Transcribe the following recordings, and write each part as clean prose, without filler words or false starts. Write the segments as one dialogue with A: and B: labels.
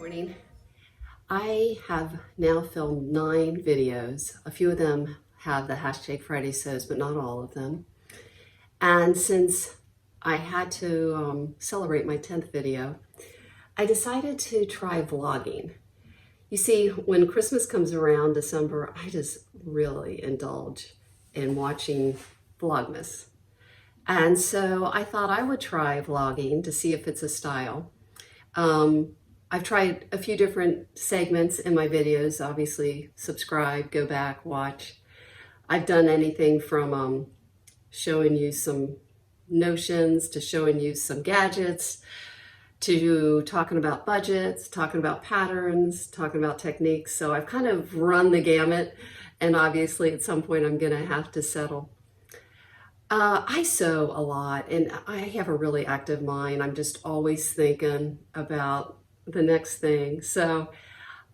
A: Morning. I have now filmed 9 videos. A few of them have the hashtag Friday Sews, but not all of them. And since I had to celebrate my 10th video, I decided to try vlogging. You see, when Christmas comes around, December, I just really indulge in watching Vlogmas. And so I thought I would try vlogging to see if it's a style. I've tried a few different segments in my videos. Obviously, subscribe, go back, watch. I've done anything from showing you some notions to showing you some gadgets to talking about budgets, talking about patterns, talking about techniques. So I've kind of run the gamut, and obviously at some point I'm gonna have to settle. I sew a lot and I have a really active mind. I'm just always thinking about the next thing. So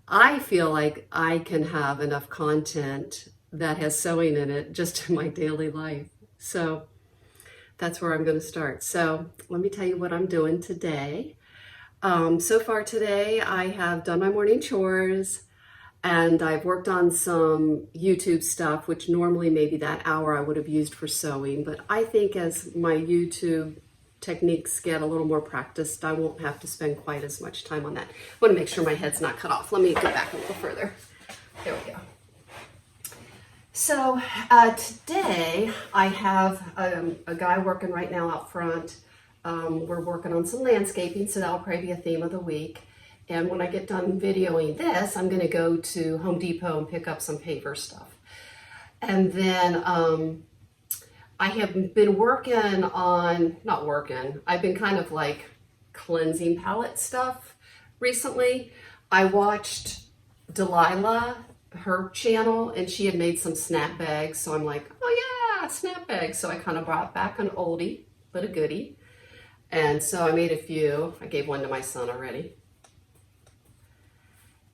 A: I feel like I can have enough content that has sewing in it just in my daily life. So that's where I'm going to start. So let me tell you what I'm doing today. So far today, I have done my morning chores and I've worked on some YouTube stuff, which normally maybe that hour I would have used for sewing. But I think as my YouTube techniques get a little more practiced, I won't have to spend quite as much time on that. I want to make sure my head's not cut off. Let me go back a little further. There we go. So today I have a guy working right now out front. We're working on some landscaping, so that'll probably be a theme of the week. And when I get done videoing this, I'm going to go to Home Depot and pick up some paper stuff. And then I have been working on, I've been kind of like cleansing palette stuff recently. I watched Delilah, her channel, and she had made some snap bags. So I'm like, oh yeah, snap bags. So I kind of brought back an oldie, but a goodie. And so I made a few. I gave one to my son already.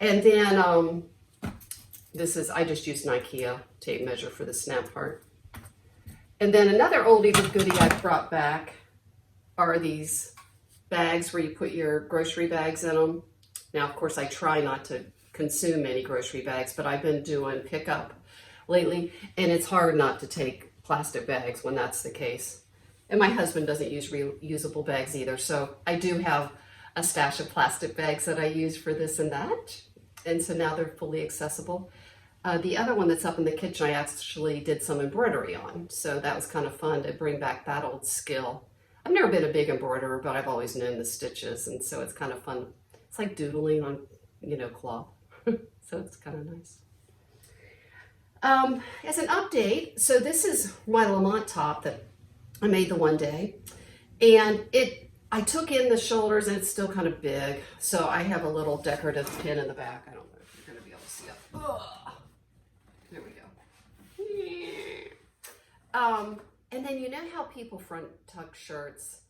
A: And then I just used an IKEA tape measure for the snap part. And then another oldie but goodie I brought back are these bags where you put your grocery bags in them. Now, of course, I try not to consume any grocery bags, but I've been doing pickup lately, and it's hard not to take plastic bags when that's the case. And my husband doesn't use reusable bags either, so I do have a stash of plastic bags that I use for this and that, and so now they're fully accessible. The other one that's up in the kitchen I actually did some embroidery on, so that was kind of fun to bring back that old skill. I've never been a big embroiderer, but I've always known the stitches, and so it's kind of fun. It's like doodling on, cloth, so it's kind of nice. As an update, so this is my Lamont top that I made the one day, and I took in the shoulders and it's still kind of big, so I have a little decorative pin in the back. I don't know if you're going to be able to see it. Ugh. There we go. And then you know how people front tuck shirts,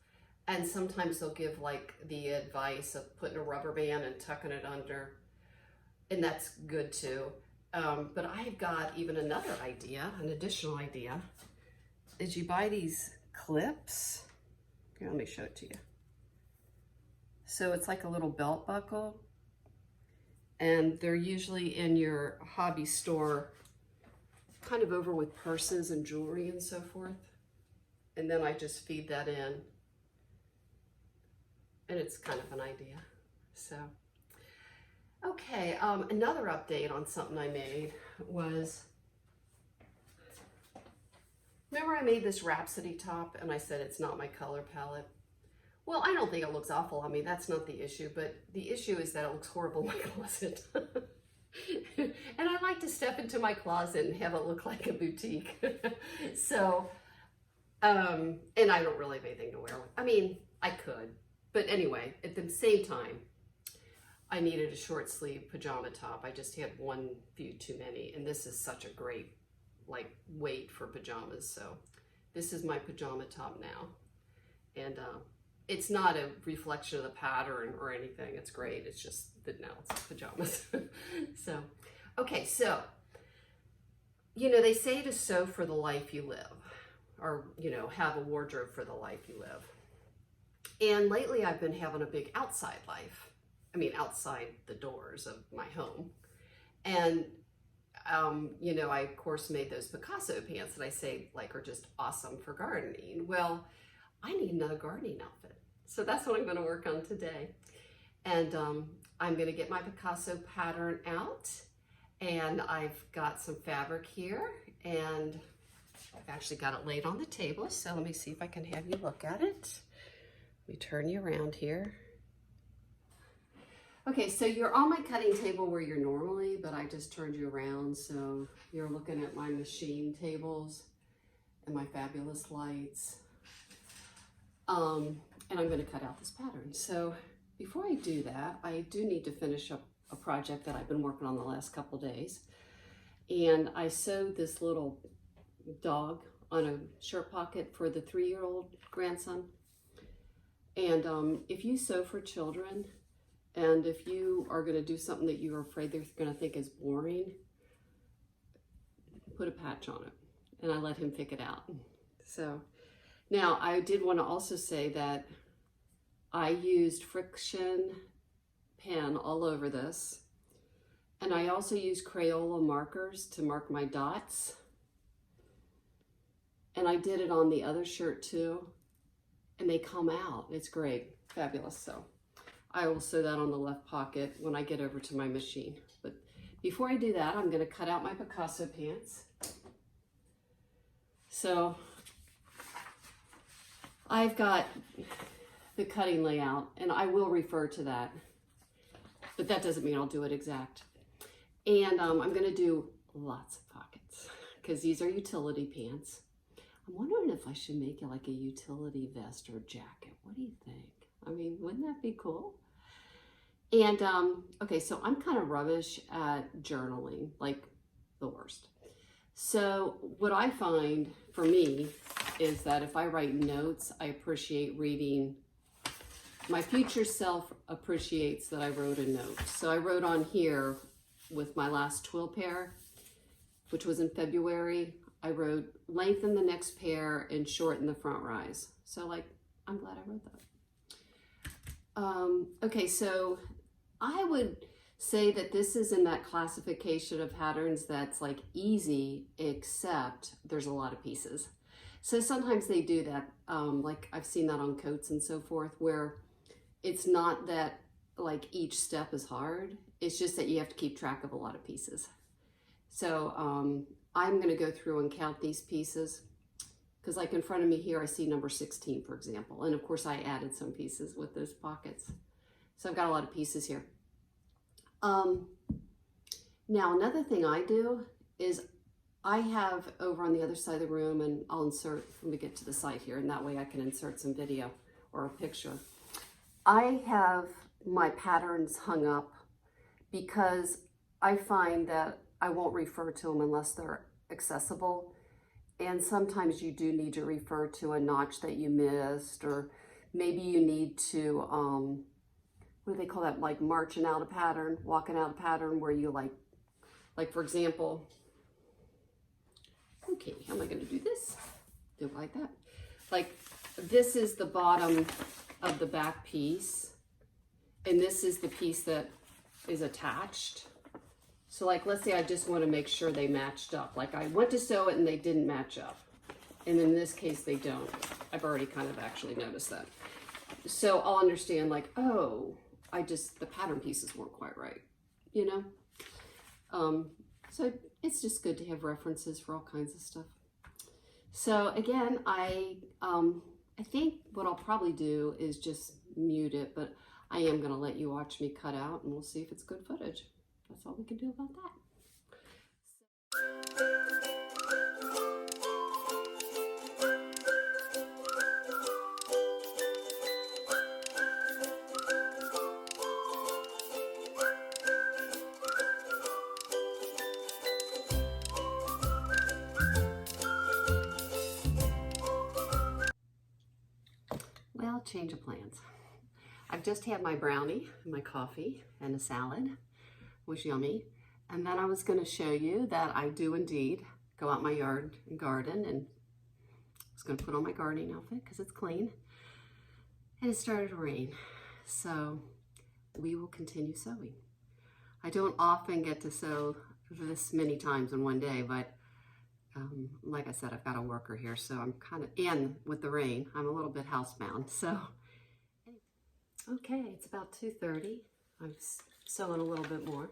A: and sometimes they'll give like the advice of putting a rubber band and tucking it under, and that's good too. But I've got even another idea, an additional idea, is you buy these clips. Here, let me show it to you. So it's like a little belt buckle, and they're usually in your hobby store, kind of over with purses and jewelry and so forth. And then I just feed that in, and it's kind of an idea. So, okay, another update on something I made was, remember I made this Rhapsody top and I said it's not my color palette? Well, I don't think it looks awful on me. That's not the issue, but the issue is that it looks horrible in my closet. And I like to step into my closet and have it look like a boutique. So, and I don't really have anything to wear. I mean, I could, but anyway, at the same time, I needed a short sleeve pajama top. I just had one few too many, and this is such a great weight for pajamas. So this is my pajama top now, and it's not a reflection of the pattern or anything. It's great. It's just that now it's pajamas. So, okay, so they say to sew for the life you live, or have a wardrobe for the life you live. And lately I've been having a big outside life. outside the doors of my home. And you know, I of course made those Picasso pants that I say like are just awesome for gardening. Well, I need another gardening outfit. So that's what I'm going to work on today. And I'm going to get my Picasso pattern out, and I've got some fabric here, and I've actually got it laid on the table. So let me see if I can have you look at it. Let me turn you around here. Okay, so you're on my cutting table where you're normally, but I just turned you around, so you're looking at my machine tables and my fabulous lights. And I'm going to cut out this pattern. So before I do that, I do need to finish up a project that I've been working on the last couple days. And I sewed this little dog on a shirt pocket for the 3-year-old grandson. And if you sew for children, and if you are going to do something that you're afraid they're going to think is boring, put a patch on it. And I let him pick it out. So now I did want to also say that I used friction pen all over this. And I also used Crayola markers to mark my dots. And I did it on the other shirt too. And they come out. It's great. Fabulous. So I will sew that on the left pocket when I get over to my machine. But before I do that, I'm going to cut out my Picasso pants. So I've got the cutting layout, and I will refer to that, but that doesn't mean I'll do it exact. And I'm going to do lots of pockets because these are utility pants. I'm wondering if I should make it like a utility vest or jacket. What do you think? I mean, wouldn't that be cool? And okay, so I'm kind of rubbish at journaling, like the worst. So what I find for me is that if I write notes, I appreciate reading. My future self appreciates that I wrote a note. So I wrote on here with my last twill pair, which was in February. I wrote lengthen the next pair and shorten the front rise. So like, I'm glad I wrote that. Okay, so I would say that this is in that classification of patterns that's like easy, except there's a lot of pieces. So sometimes they do that, like I've seen that on coats and so forth, where it's not that like each step is hard, it's just that you have to keep track of a lot of pieces. So I'm gonna go through and count these pieces, because like in front of me here, I see number 16, for example. And of course I added some pieces with those pockets. So I've got a lot of pieces here. Now another thing I do is I have over on the other side of the room, and I'll insert when we get to the side here, and that way I can insert some video or a picture. I have my patterns hung up because I find that I won't refer to them unless they're accessible. And sometimes you do need to refer to a notch that you missed, or maybe you need to, what do they call that? Like marching out a pattern, walking out a pattern, where you like for example, okay, how am I going to do this? Do it like that. Like this is the bottom of the back piece, and this is the piece that is attached. So like, let's say I just want to make sure they matched up. Like I went to sew it and they didn't match up. And in this case, they don't. I've already kind of actually noticed that. So I'll understand like, oh, the pattern pieces weren't quite right, you know? So it's just good to have references for all kinds of stuff. So again, I think what I'll probably do is just mute it, but I am going to let you watch me cut out, and we'll see if it's good footage. That's all we can do about that. Well, change of plans. I've just had my brownie, my coffee, and a salad. It was yummy. And then I was going to show you that I do indeed go out my yard and garden, and I was going to put on my gardening outfit because it's clean. And it started to rain. So we will continue sewing. I don't often get to sew this many times in one day, but like I said, I've got a worker here, so I'm kind of, and with the rain, I'm a little bit housebound. So, okay, it's about 2:30. I'm sewing a little bit more.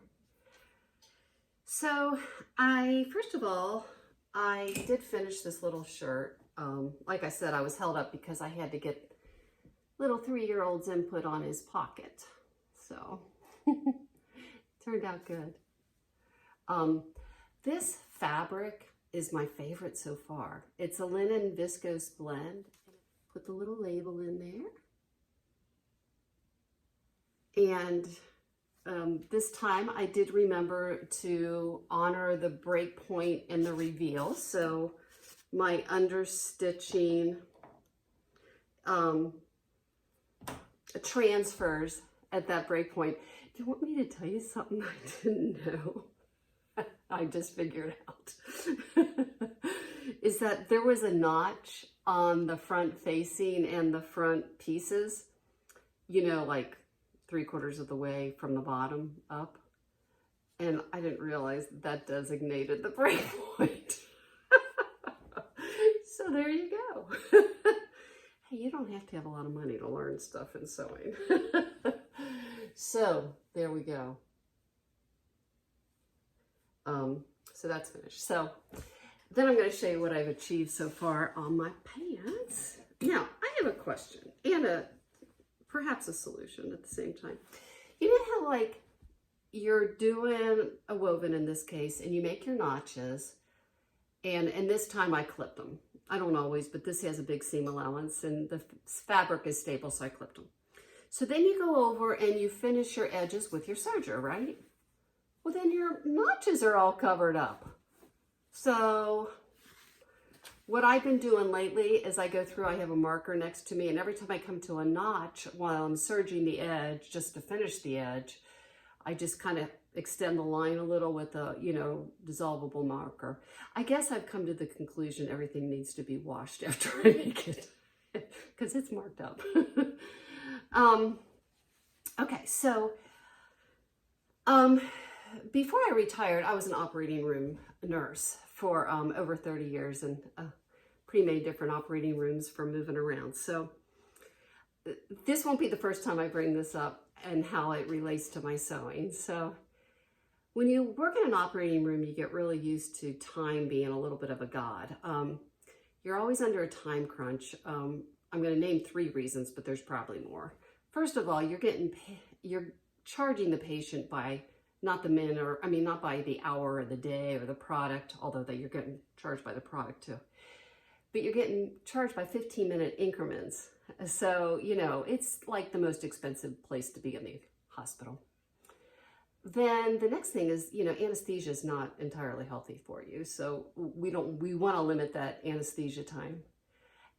A: So first of all, I did finish this little shirt. Like I said, I was held up because I had to get little 3-year-old's input on his pocket. So, turned out good. This fabric is my favorite so far. It's a linen viscose blend. Put the little label in there. And this time I did remember to honor the break point and the reveal. So my understitching transfers at that break point. Do you want me to tell you something I didn't know? I just figured out. Is that there was a notch on the front facing and the front pieces, you know, like 3/4 of the way from the bottom up. And I didn't realize that designated the break point. So there you go. Hey, you don't have to have a lot of money to learn stuff in sewing. So there we go. So that's finished. So then I'm going to show you what I've achieved so far on my pants. Now, I have a question and perhaps a solution at the same time. You know how, like, you're doing a woven in this case and you make your notches, and this time I clipped them. I don't always, but this has a big seam allowance and the fabric is stable, so I clipped them. So then you go over and you finish your edges with your serger, right? Well, then your notches are all covered up. So what I've been doing lately is I go through, I have a marker next to me, and every time I come to a notch while I'm serging the edge, just to finish the edge, I just kind of extend the line a little with a, you know, dissolvable marker. I guess I've come to the conclusion everything needs to be washed after I make it because it's marked up. Okay, so before I retired, I was an operating room nurse for over 30 years and pre-made different operating rooms for moving around. So this won't be the first time I bring this up and how it relates to my sewing. So when you work in an operating room, you get really used to time being a little bit of a god. You're always under a time crunch. I'm going to name 3 reasons, but there's probably more. First of all, you're charging the patient by not the minute, or I mean, not by the hour or the day or the product, although you're getting charged by the product too. But you're getting charged by 15-minute increments. So, you know, it's like the most expensive place to be in the hospital. Then the next thing is, you know, anesthesia is not entirely healthy for you. So we want to limit that anesthesia time.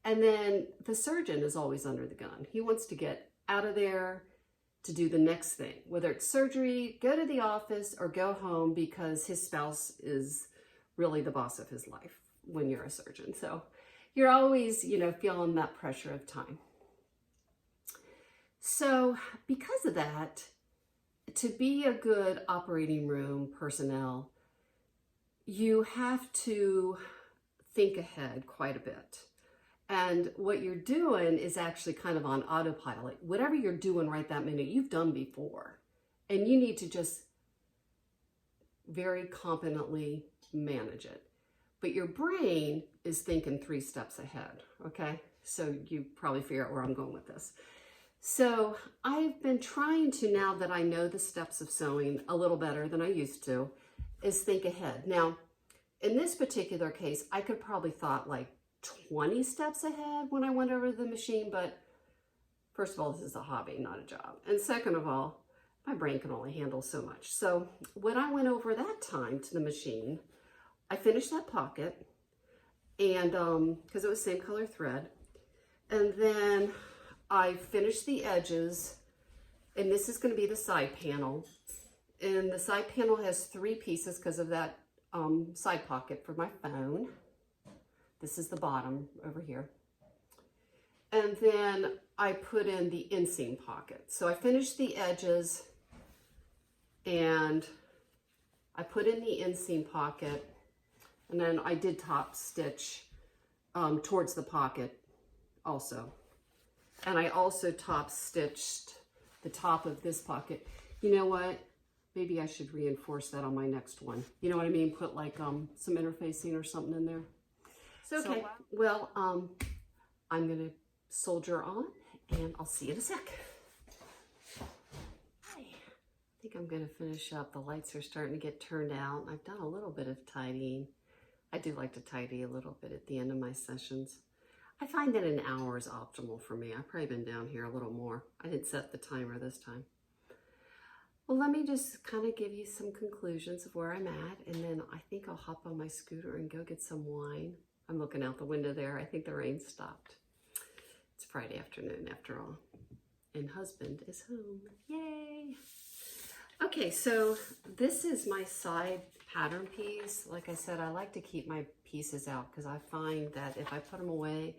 A: And then the surgeon is always under the gun. He wants to get out of there to do the next thing, whether it's surgery, go to the office, or go home, because his spouse is really the boss of his life when you're a surgeon. So you're always, you know, feeling that pressure of time. So because of that, to be a good operating room personnel, you have to think ahead quite a bit. And what you're doing is actually kind of on autopilot. Whatever you're doing right that minute, you've done before. And you need to just very competently manage it. But your brain is thinking 3 steps ahead, okay? So you probably figure out where I'm going with this. So I've been trying to, now that I know the steps of sewing a little better than I used to, is think ahead. Now, in this particular case, I could probably thought like 20 steps ahead when I went over to the machine, but first of all, this is a hobby, not a job. And second of all, my brain can only handle so much. So when I went over that time to the machine, I finished that pocket, and because it was same color thread, and then I finished the edges, and this is going to be the side panel, and the side panel has 3 pieces because of that side pocket for my phone. This is the bottom over here. And then I put in the inseam pocket. So I finished the edges and I put in the inseam pocket, and then I did top stitch towards the pocket also. And I also top stitched the top of this pocket. You know what? Maybe I should reinforce that on my next one. You know what I mean? Put like some interfacing or something in there. So, okay. Well, I'm gonna soldier on and I'll see you in a sec. I think I'm gonna finish up. The lights are starting to get turned out. I've done a little bit of tidying. I do like to tidy a little bit at the end of my sessions. I find that an hour is optimal for me. I've probably been down here a little more. I didn't set the timer this time. Well, let me just kind of give you some conclusions of where I'm at, and then I think I'll hop on my scooter and go get some wine. I'm looking out the window there. I think the rain stopped. It's Friday afternoon after all, and husband is home. Yay! Okay, so this is my side pattern piece. Like I said, I like to keep my pieces out because I find that if I put them away,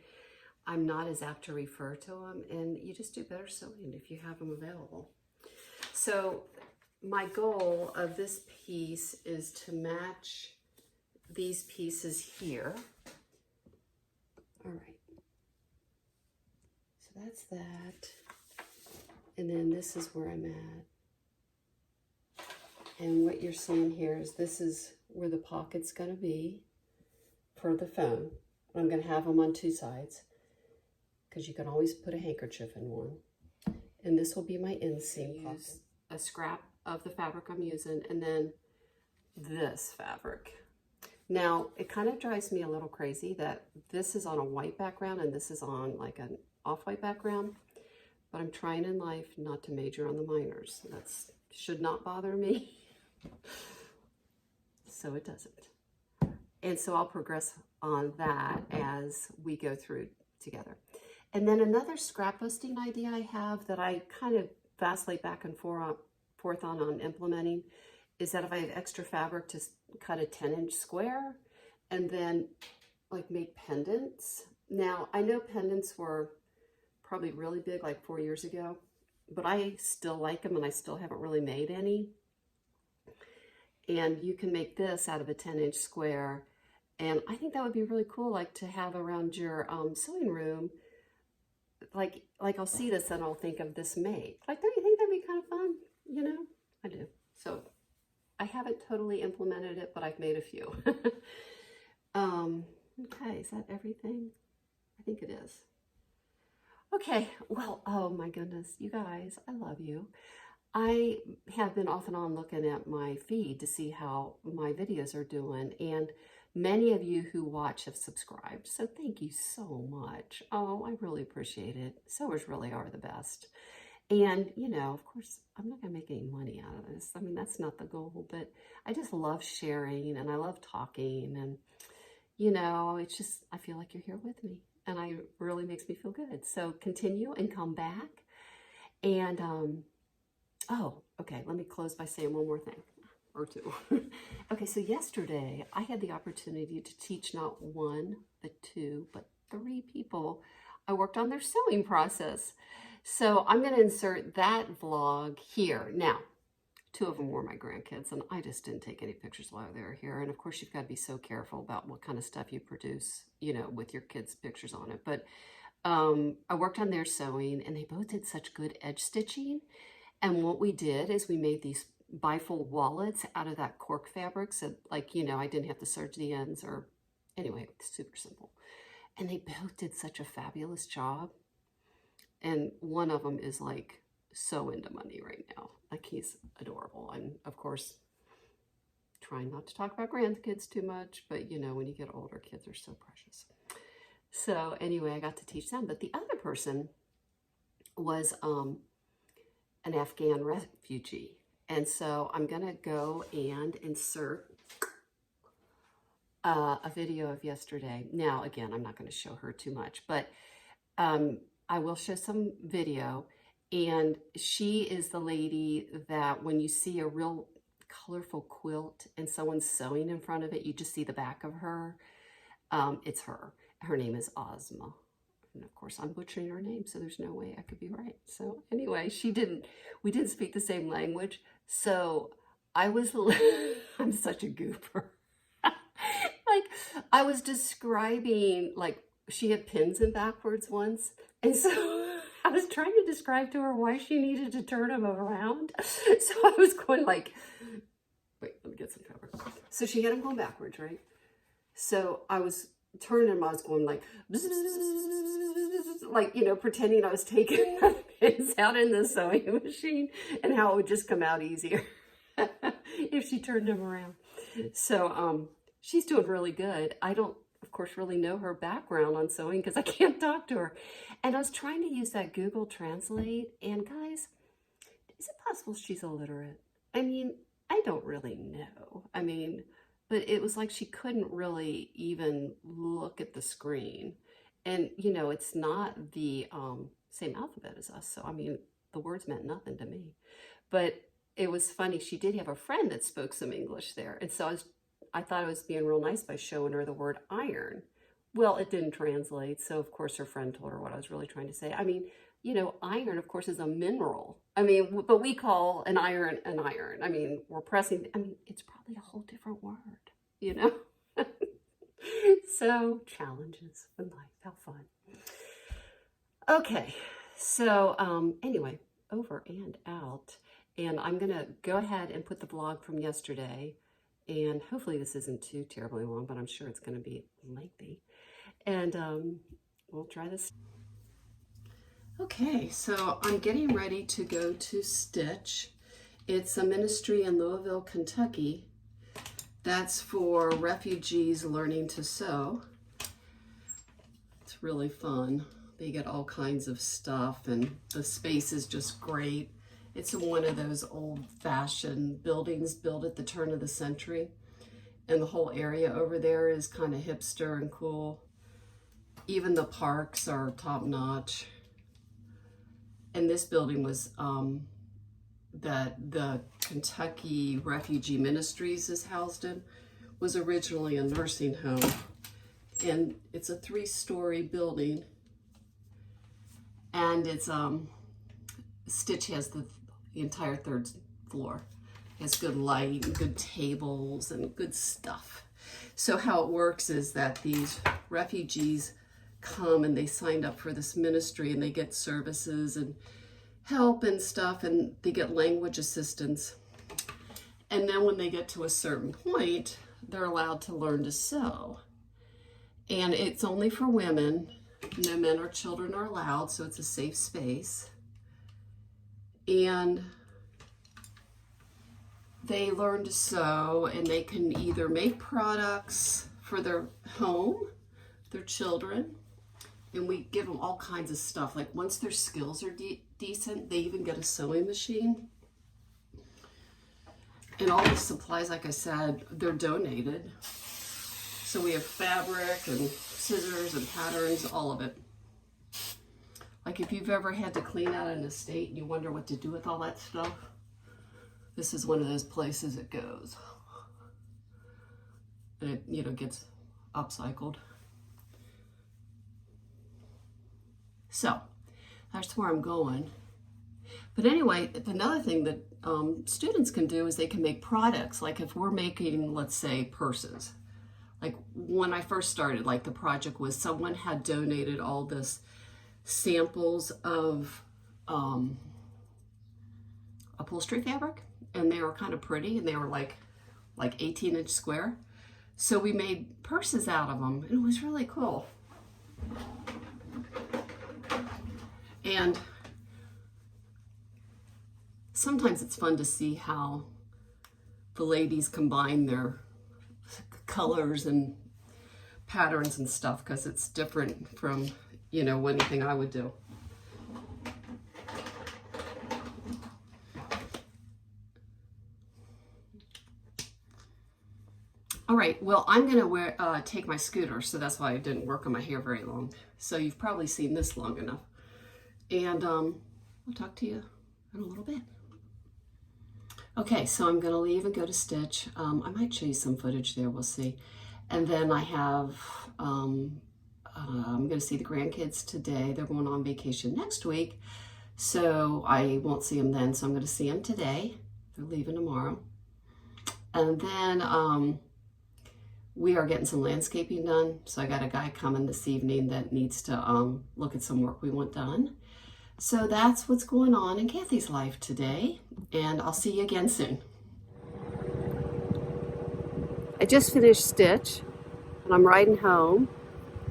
A: I'm not as apt to refer to them, and you just do better sewing if you have them available. So my goal of this piece is to match these pieces here. All right, so that's that. And then this is where I'm at. And what you're seeing here is this is where the pocket's going to be for the phone. I'm going to have them on two sides because you can always put a handkerchief in one. And this will be my inseam pocket. Use a scrap of the fabric I'm using, and then this fabric. Now, it kind of drives me a little crazy that this is on a white background and this is on like an off-white background, but I'm trying in life not to major on the minors. That should not bother me. So it doesn't. And so I'll progress on that as we go through together. And then another scrap busting idea I have that I kind of vacillate back and forth on implementing is that if I have extra fabric, to cut a 10-inch square and then like make pendants. Now, I know pendants were probably really big like 4 years ago, but I still like them and I still haven't really made any. And you can make this out of a 10-inch square. And I think that would be really cool, like to have around your sewing room. Like I'll see this and I'll think of this made. Like, don't you think that'd be kind of fun? You know, I do. So I haven't totally implemented it, but I've made a few. Okay, is that everything? I think it is. Okay, well, oh my goodness, you guys, I love you. I have been off and on looking at my feed to see how my videos are doing, and many of you who watch have subscribed, so thank you so much. Oh, I really appreciate it. Sewers really are the best. And, you know, of course, I'm not going to make any money out of this. I mean, that's not the goal, but I just love sharing and I love talking, and, you know, it's just, I feel like you're here with me, and it really makes me feel good. So continue and come back. And, oh, okay, let me close by saying one more thing, or two. Okay, so yesterday I had the opportunity to teach not one, but two, but three people. I worked on their sewing process. So I'm going to insert that vlog here. Now, two of them were my grandkids, and I just didn't take any pictures while they were here. And of course, you've got to be so careful about what kind of stuff you produce, you know, with your kids' pictures on it. But I worked on their sewing, and they both did such good edge stitching. And what we did is we made these bifold wallets out of that cork fabric. So, like, you know, I didn't have to serge the ends, or anyway, it's super simple. And they both did such a fabulous job. And one of them is like so into money right now. Like, he's adorable. And of course, trying not to talk about grandkids too much, but you know, when you get older, kids are so precious. So anyway, I got to teach them. But the other person was an Afghan refugee. And so I'm going to go and insert a video of yesterday. Now, again, I'm not going to show her too much, but I will show some video. And she is the lady that when you see a real colorful quilt and someone's sewing in front of it, you just see the back of her. It's her. Her name is Ozma. and of course I'm butchering her name, so there's no way I could be right. So anyway, we didn't speak the same language, so I was, I'm such a goober. Like, I was describing, like, she had pins in backwards once, and so I was trying to describe to her why she needed to turn them around. So I was going like, wait, let me get some pepper. So she had them going backwards, right? So I was turning them, I was going like, like, you know, pretending I was taking the pins out in the sewing machine and how it would just come out easier if she turned them around. So she's doing really good. I don't, of course, really know her background on sewing because I can't talk to her. And I was trying to use that Google Translate, and guys, is it possible she's illiterate? I mean, I don't really know. I mean, but it was like she couldn't really even look at the screen. And, you know, it's not the same alphabet as us. So, I mean, the words meant nothing to me. But it was funny. She did have a friend that spoke some English there. And so I thought I was being real nice by showing her the word iron. Well, it didn't translate. So, of course, her friend told her what I was really trying to say. I mean, you know, iron, of course, is a mineral. I mean, but we call an iron an iron. I mean, we're pressing. I mean, it's probably a whole different word, you know? So, challenges in life. How fun. Okay. So, anyway, over and out. And I'm going to go ahead and put the vlog from yesterday. And hopefully this isn't too terribly long, but I'm sure it's going to be lengthy. And we'll try this. Okay, so I'm getting ready to go to Stitch. It's a ministry in Louisville, Kentucky. That's for refugees learning to sew. It's really fun. They get all kinds of stuff, and the space is just great. It's one of those old-fashioned buildings built at the turn of the century. And the whole area over there is kind of hipster and cool. Even the parks are top-notch. And this building was that the Kentucky Refugee Ministries is housed in, was originally a nursing home. And it's a 3-story building. And it's Stitch has the entire 3rd floor. It has good light and good tables and good stuff. So how it works is that these refugees come and they signed up for this ministry, and they get services and help and stuff, and they get language assistance. And then when they get to a certain point, they're allowed to learn to sew. And it's only for women. No men or children are allowed, so it's a safe space. And they learn to sew, and they can either make products for their home, their children, and we give them all kinds of stuff. Like once their skills are decent, they even get a sewing machine. And all the supplies, like I said, they're donated. So we have fabric and scissors and patterns, all of it. Like if you've ever had to clean out an estate and you wonder what to do with all that stuff, this is one of those places it goes. And it, you know, gets upcycled. So that's where I'm going. But anyway, another thing that students can do is they can make products. Like if we're making, let's say, purses. Like when I first started, like the project was someone had donated all this samples of upholstery fabric, and they were kind of pretty, and they were like 18-inch square. So we made purses out of them, and it was really cool. And sometimes it's fun to see how the ladies combine their colors and patterns and stuff, because it's different from, you know, anything I would do. All right, well, I'm gonna take my scooter, so that's why I didn't work on my hair very long. So you've probably seen this long enough. And I'll talk to you in a little bit. Okay, so I'm gonna leave and go to Stitch. I might show you some footage there, we'll see. And then I have I'm going to see the grandkids today. They're going on vacation next week, so I won't see them then. So I'm going to see them today. They're leaving tomorrow. And then we are getting some landscaping done. So I got a guy coming this evening that needs to look at some work we want done. So that's what's going on in Kathy's life today. And I'll see you again soon. I just finished stitch and I'm riding home.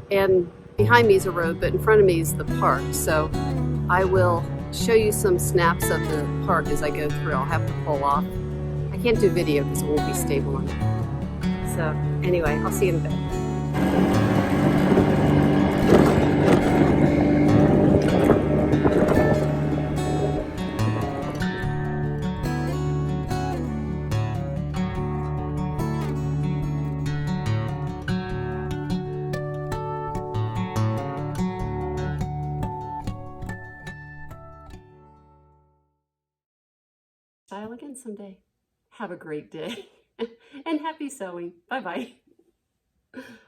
A: And behind me is a road, but in front of me is the park. So I will show you some snaps of the park as I go through. I'll have to pull off. I can't do video because it won't be stable on it. So anyway, I'll see you in a bit. Style again someday. Have a great day and happy sewing. Bye-bye.